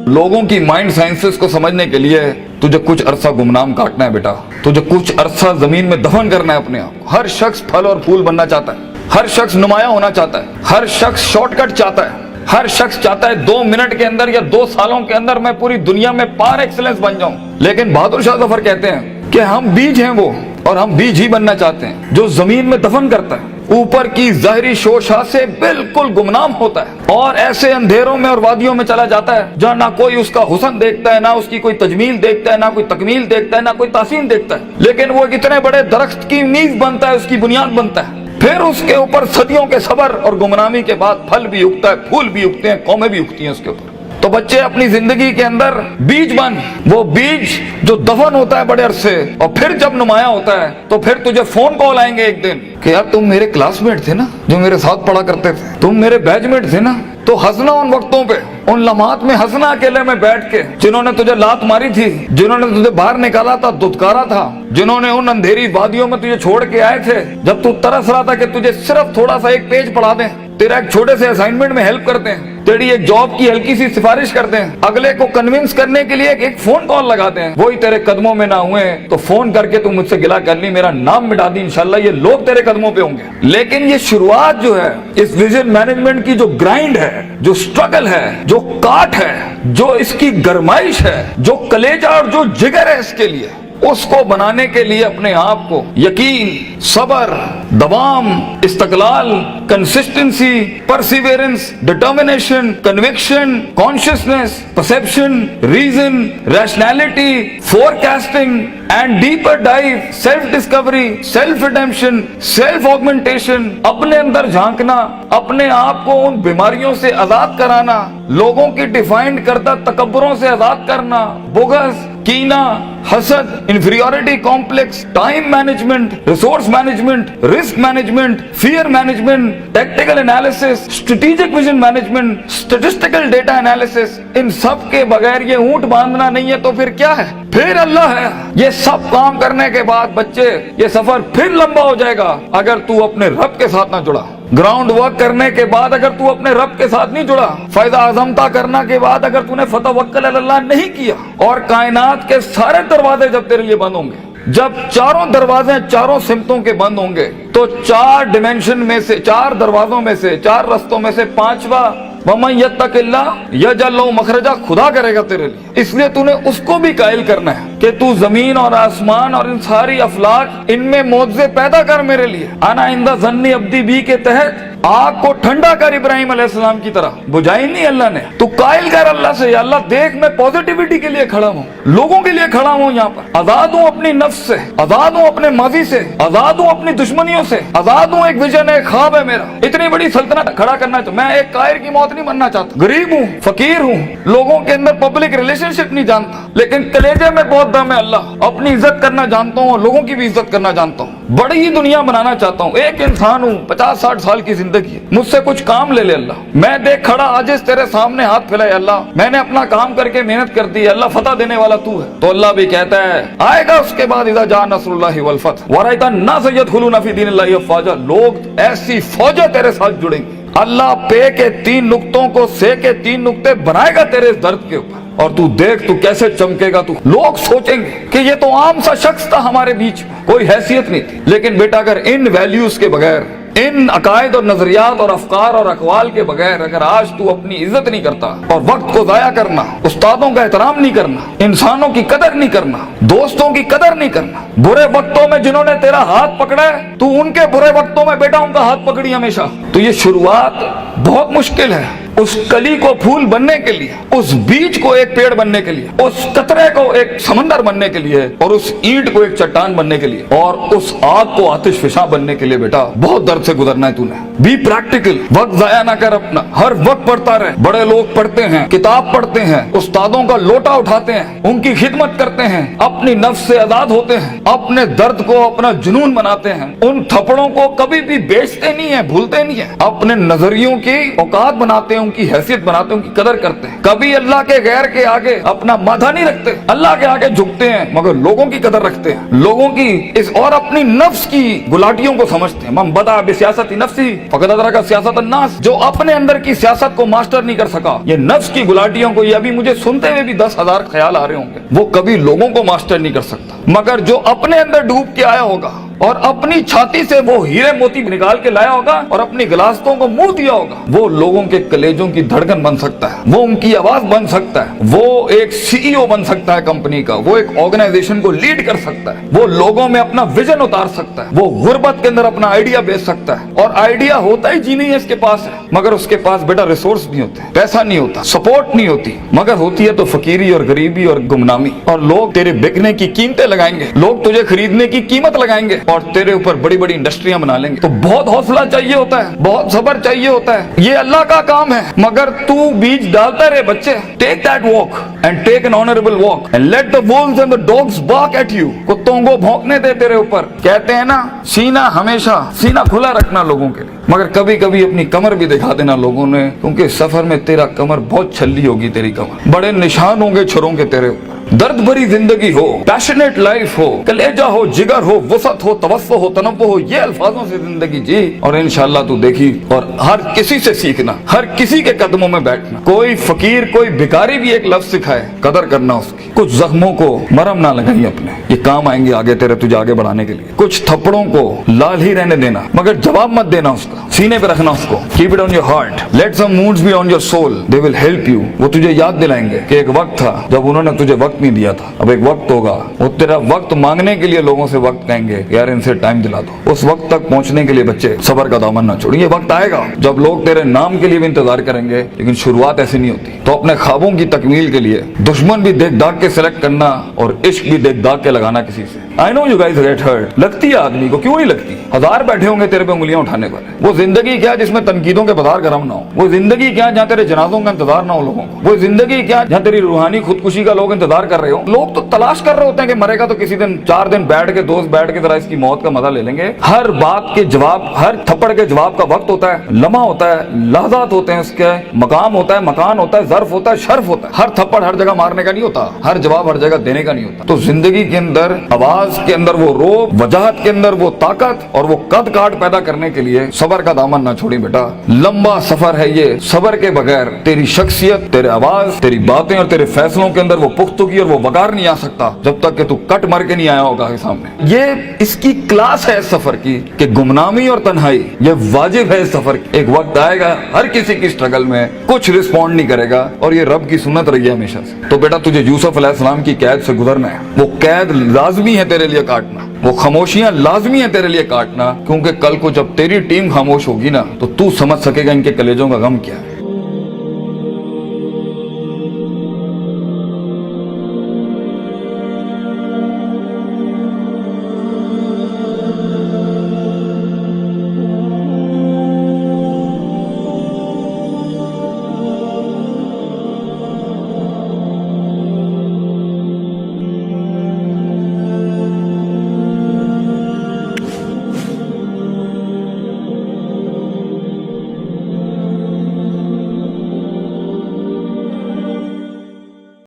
लोगों की mind sciences को समझने के लिए तुझे कुछ अरसा गुमनाम काटना है बेटा, तुझे कुछ अरसा जमीन में दफन करना है अपने आप को। हर शख्स फल और फूल बनना चाहता है, हर शख्स नुमाया होना चाहता है, हर शख्स शॉर्टकट चाहता है, हर शख्स चाहता है 2 मिनट के अंदर या 2 सालों के अंदर मैं पूरी दुनिया में पार एक्सीलेंस बन जाऊं। लेकिन बहादुर शाह जफर कहते हैं कि हम बीज हैं वो, और हम बीज ही बनना चाहते हैं जो जमीन में दफन करता है, ऊपर की ज़ाहिरी शोशा से बिल्कुल गुमनाम होता है और ऐसे अंधेरों में और वादियों में चला जाता है जहाँ ना कोई उसका हुस्न देखता है, ना उसकी कोई तजमील देखता है, ना कोई तकमील देखता है, ना कोई तासीन देखता है। लेकिन वो इतने बड़े दरख्त की नींव बनता है, उसकी बुनियाद बनता है। फिर उसके ऊपर सदियों के सबर और गुमनामी के बाद फल भी उगता है, फूल भी उगते हैं, कौमें भी उगती हैं उसके ऊपर। तो बच्चे अपनी जिंदगी के अंदर बीज बन, वो बीज जो दफन होता है बड़े अरसे और फिर जब नुमाया होता है तो फिर तुझे फोन कॉल आएंगे एक दिन कि यार तुम मेरे क्लासमेट थे ना, जो मेरे साथ पढ़ा करते थे, तुम मेरे बैचमेट थे ना। तो हंसना उन वक्तों पे, उन लम्हात में हंसना अकेले में बैठ के, जिन्होंने तुझे लात मारी थी, जिन्होंने तुझे बाहर निकाला था, दुत्कारा था, जिन्होंने उन अंधेरी वादियों में तुझे छोड़ के आए थे जब तू तरस रहा था कि तुझे सिर्फ थोड़ा सा एक पेज पढ़ा दें, तेरा एक छोटे से असाइनमेंट में हेल्प करते हैं, तेरी एक जॉब की हल्की सी सिफारिश करते हैं, अगले को कन्विंस करने के लिए एक फोन कॉल लगाते हैं, वही तेरे कदमों में ना हुए तो फोन करके तू मुझसे गिला कर ली, मेरा नाम मिटा दी, इंशाल्लाह ये लोग तेरे कदमों पे होंगे। लेकिन ये शुरुआत जो है इस विजन मैनेजमेंट की, जो ग्राइंड है, जो स्ट्रगल है, जो काट है, जो इसकी गरमाइश है, जो कलेजा और जो जिगर है इसके लिए, उसको बनाने के लिए अपने आप को यकीन, सबर, दवाम, इस्तकलाल, consistency, perseverance, determination, conviction, consciousness, perception, reason, rationality, forecasting and deeper dive, self discovery, self redemption, self augmentation, अपने अंदर झांकना, अपने आप को उन बीमारियों से आजाद कराना, लोगों की डिफाइंड करता तकब्बुरों से आजाद करना, बुग़्ज़, कीना, हसद, inferiority complex, time management, resource management, risk management, fear management, tactical analysis, strategic vision management, statistical data analysis, इन सब के बगैर ये ऊंट बांधना नहीं है तो फिर क्या है? फिर अल्लाह है। ये सब काम करने के बाद बच्चे ये सफर फिर लंबा हो जाएगा अगर तू अपने रब के साथ ना जुड़ा। ग्राउंड वर्क करने के बाद अगर तू अपने रब के साथ नहीं जुड़ा, फायदा आजमता करना के बाद अगर तूने फतवक्कल अलल्लाह नहीं किया, और कायनात के सारे दरवाजे जब तेरे लिए बंद होंगे, जब चारों दरवाजे चारों सिमतों के बंद होंगे, तो 4 डिमेंशन में से, 4 दरवाजों में से, 4 रस्तों में से 5वां वमन यत्तकिल्लाह यजअल लहू मखरजा, खुदा करेगा तेरे लिए। इसलिए तूने उसको भी कायल करना है कि तू जमीन और आसमान और इन सारी अफलाक, इनमें मौजज़े पैदा कर मेरे लिए। आना इंदा ज़न्नी अब्दी बी के तहत आग को ठंडा कर इब्राहिम अलैहिस्सलाम की तरह, बुझाई नहीं अल्लाह ने। तू कायल कर अल्लाह से, या अल्लाह देख मैं पॉजिटिविटी के लिए खड़ा हूँ, लोगों के लिए खड़ा हूँ, यहाँ पर आजाद हूँ अपनी नफ्स से, आजाद हूँ अपने माजी से, आजाद हूँ अपनी दुश्मनियों से, आजाद हूँ। एक विजन है, ख्वाब है मेरा, इतनी बड़ी सल्तनत खड़ा करना है। तो मैं एक कायर की मौत नहीं मरना चाहता। गरीब हूँ, फकीर हूँ, लोगों के अंदर पब्लिक रिलेशनशिप नहीं जानता, लेकिन कलेजे में बहुत दम है अल्लाह। अपनी इज्जत करना जानता हूँ और लोगों की भी इज्जत करना जानता हूँ। बड़ी ही दुनिया बनाना चाहता हूँ। एक इंसान हूँ, 50-60 साल की जिंदगी, मुझसे कुछ काम ले ले अल्लाह। मैं देख खड़ा आजिज़ तेरे सामने हाथ फैलाए अल्लाह, मैंने अपना काम करके मेहनत कर दी अल्लाह, फतह देने वाला तू है। तो अल्लाह भी कहता है आएगा उसके बाद, इज़ा जा नस्रुल्लाहि वल फतह व रअयता अन्नास यदखुलूना फी दीनिल्लाहि अफ़वाजा, लोग ऐसी फौजें तेरे साथ जुड़ेंगे। अल्लाह पे के 3 नुक्तों को से के 3 नुक्ते बनाएगा तेरे इस दर्द के ऊपर, और तू देख तू कैसे चमकेगा। तू लोग सोचेंगे कि ये तो आम सा शख्स था हमारे बीच में, कोई हैसियत नहीं थी। लेकिन बेटा अगर इन वैल्यूज के बगैर, इन अकायद और नजरियात और अफकार और अकवाल के बगैर अगर आज तू अपनी इज्जत नहीं करता, और वक्त को जाया करना, उस्तादों का एहतराम नहीं करना, इंसानों की कदर नहीं करना, दोस्तों की कदर नहीं करना, बुरे वक्तों में जिन्होंने तेरा हाथ पकड़ा है तू उनके बुरे वक्तों में बेटा उनका हाथ पकड़ी हमेशा, तो ये शुरुआत बहुत मुश्किल है। उस कली को फूल बनने के लिए, उस बीज को एक पेड़ बनने के लिए, उस कतरे को एक समंदर बनने के लिए, और उस ईंट को एक चट्टान बनने के लिए, और उस आग को आतिश फिशा बनने के लिए बेटा बहुत दर्द से गुजरना है तूने। बी प्रैक्टिकल, वक्त जाया ना कर अपना, हर वक्त पढ़ता रहे। बड़े लोग पढ़ते हैं, किताब पढ़ते हैं, उस्तादों का लोटा उठाते हैं, उनकी खिदमत करते हैं, अपनी नफ्स से आजाद होते हैं, अपने दर्द को अपना जुनून बनाते हैं, उन थप्पड़ों को कभी भी बेचते नहीं है, भूलते नहीं है, अपने नजरियों की औकात बनाते हैं, उनकी हैसियत बनाते हैं, उनकी कदर करते हैं। कभी अल्लाह के गैर के आगे अपना माथा नहीं रखते, अल्लाह के आगे झुकते हैं मगर लोगों की कदर रखते हैं, लोगों की इस और अपनी नफ्स की गुलाटियों को समझते हैं। मन बदा बिसियासती नफ्सी फकद अदरका सियासत अन्नास, जो अपने अंदर की सियासत को मास्टर नहीं कर सका, ये नफ्स की गुलाटियों को, ये अभी मुझे सुनते हुए भी 10,000 ख्याल आ रहे होंगे, वो कभी लोगों को मास्टर नहीं कर सकता। मगर जो अपने अंदर डूब के आया होगा और अपनी छाती से वो हीरे मोती निकाल के लाया होगा और अपनी गिलासतों को मुंह दिया होगा, वो लोगों के कलेजों की धड़कन बन सकता है, वो उनकी आवाज बन सकता है, वो एक सीईओ बन सकता है कंपनी का, वो एक ऑर्गेनाइजेशन को लीड कर सकता है, वो लोगों में अपना विजन उतार सकता है, वो गुर्बत के अंदर अपना आइडिया बेच सकता है। और आइडिया होता ही जी नहीं है इसके पास है, मगर उसके पास बेटा रिसोर्स नहीं होते, पैसा नहीं होता, सपोर्ट नहीं होती, मगर होती है तो फकीरी और गरीबी और गुमनामी। और लोग तेरे बिकने की कीमतें लगाएंगे, लोग तुझे खरीदने की कीमत लगाएंगे और तेरे ऊपर बड़ी बड़ी इंडस्ट्रियां बना लेंगे। तो बहुत हौसला चाहिए होता है, बहुत सब्र चाहिए होता है, ये अल्लाह का काम है। मगर तू बीज डालता रहे बच्चे, take that walk and take an honourable walk and let the wolves and the dogs bark at you. कुत्तों को भौंकने दे तेरे ऊपर। कहते हैं ना, सीना हमेशा सीना खुला रखना लोगों के लिए, मगर कभी कभी अपनी कमर भी दिखा देना लोगों ने, क्योंकि सफर में तेरा कमर बहुत छल्ली होगी, तेरी कमर बड़े निशान होंगे छुरों के तेरे ऊपर। दर्द भरी जिंदगी हो, पैशनेट लाइफ हो, कलेजा हो, जिगर हो, वसत हो, तवस्सो हो, तनव्वु हो, ये अल्फाजों से जिंदगी जी और इंशाअल्लाह तू देखी। और हर किसी से सीखना, हर किसी के कदमों में बैठना। कोई फकीर, कोई भिखारी भी एक लफ्ज सिखाए, कदर करना उसकी। कुछ जख्मों को मरहम ना लगाई अपने, ये काम आएंगे आगे तेरे, तुझे आगे बढ़ाने के लिए। कुछ थप्पड़ों को लाल ही रहने देना, मगर जवाब मत देना उसका, सीने पे रखना उसको। Keep it on your heart, let some moods be on your soul, they will help you. वो तुझे याद दिलाएंगे कि एक वक्त था जब उन्होंने तुझे वक्त नहीं दिया था, अब एक वक्त होगा, वो तेरा वक्त मांगने के लिए लोगों से वक्त कहेंगे, यार इनसे टाइम दिला दो। उस वक्त तक पहुंचने के लिए बच्चे सबर का दामन ना छोड़िए। वक्त आएगा जब लोग तेरे नाम के लिए भी इंतजार करेंगे, लेकिन शुरुआत ऐसी नहीं होती। तो अपने ख्वाबों की तकमील के लिए दुश्मन भी देख दाग के सिलेक्ट करना और इश्क भी देख दाग के लगाना किसी से। I know you guys get hurt, लगती है आदमी को, क्यों नहीं लगती? हजार बैठे होंगे तेरे पे उंगलियां उठाने पर। वो जिंदगी क्या जिसमें तनकीदों के बाजार गरम ना हो? वो जिंदगी क्या जहाँ तेरे जनाजों का इंतजार ना हो लोगों को? वो जिंदगी क्या जहाँ तेरी रूहानी खुदकुशी का लोग इंतजार कर रहे हो? लोग तो तलाश कर रहे होते हैं कि मरेगा तो किसी दिन 4 दिन बैठ के दोस्त बैठ के जरा इसकी मौत का मजा ले लेंगे। हर बात के जवाब, हर थप्पड़ के जवाब का वक्त होता है, लम्हा होता है, लहजात होते हैं, उसके मकाम होता है, मकान होता है, ज़र्फ होता है, शर्फ होता है। हर थप्पड़ हर जगह मारने का नहीं होता, हर जवाब हर जगह देने का नहीं होता। तो जिंदगी के अंदर आवाज के अंदर वो रोब, वजाहत के अंदर वो ताकत और वो कद काट पैदा करने के लिए सबर का दामन ना छोड़ी बेटा। लंबा सफर है ये, सबर के बगैर तेरी शख्सियत, तेरे आवाज, तेरी बातें और तेरे फैसलों के अंदर वो पुख्तगी और वो वकार नहीं आ सकता जब तक कि तू कट मर के नहीं आया होगा सामने। ये इसकी क्लास है इस सफर की कि गुमनामी और तन्हाई ये वाजिब है इस सफर की। एक वक्त आएगा हर किसी की स्ट्रगल में कुछ रिस्पॉन्ड नहीं करेगा और ये रब की सुन्नत रही है हमेशा से। तो बेटा तुझे यूसुफ अलैहिस्सलाम की कैद से गुजरना है, वो कैद लाजमी है तेरे लिए काटना, वो खामोशियां लाजमी है तेरे लिए काटना, क्योंकि कल को जब तेरी टीम खामोश होगी ना तो तू समझ सकेगा इनके कलेजों का गम क्या है।